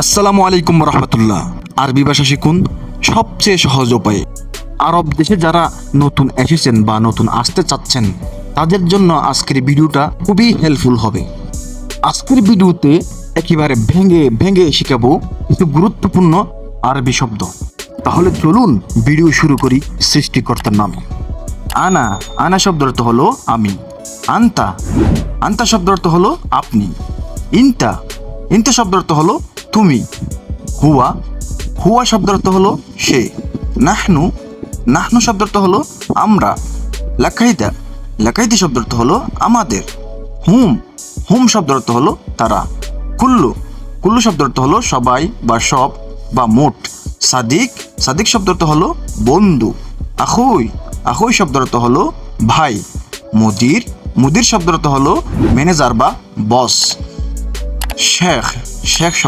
আসসালামু আলাইকুম রহমতুল্লাহ। আরবি ভাষা শিখুন সবচেয়ে সহজ উপায়ে। আরব দেশে যারা নতুন এসেছেন বা নতুন আসতে চাচ্ছেন তাদের জন্য আজকের ভিডিওটা খুবই হেল্পফুল হবে। আজকের ভিডিওতে একেবারে ভেঙে ভেঙে শিখাবো কিছু গুরুত্বপূর্ণ আরবি শব্দ। তাহলে চলুন ভিডিও শুরু করি সৃষ্টিকর্তার নামে। আনা, আনা শব্দ অর্থ হলো আমি। আন্তা, আন্তা শব্দ অর্থ হলো আপনি। ইনতা, ইনতা শব্দ অর্থ হলো তুমি। হুয়া, হুয়া শব্দ অর্থ হলো সে। নাহনু, নাহনু শব্দ অর্থ হলো আমরা। লাকাইদা, লাকাইদা শব্দ অর্থ হলো আমাদের। হুম, হুম শব্দ অর্থ হলো তারা। কুল্লু, কুল্লু শব্দ অর্থ হলো সবাই বা সব বা মোট। সাদিক, সাদিক শব্দ অর্থ হলো বন্ধু। আখুই, আখুই শব্দ অর্থ হলো ভাই। মুদির, মুদির শব্দ অর্থ হলো ম্যানেজার বা বস। শেখ, শেখ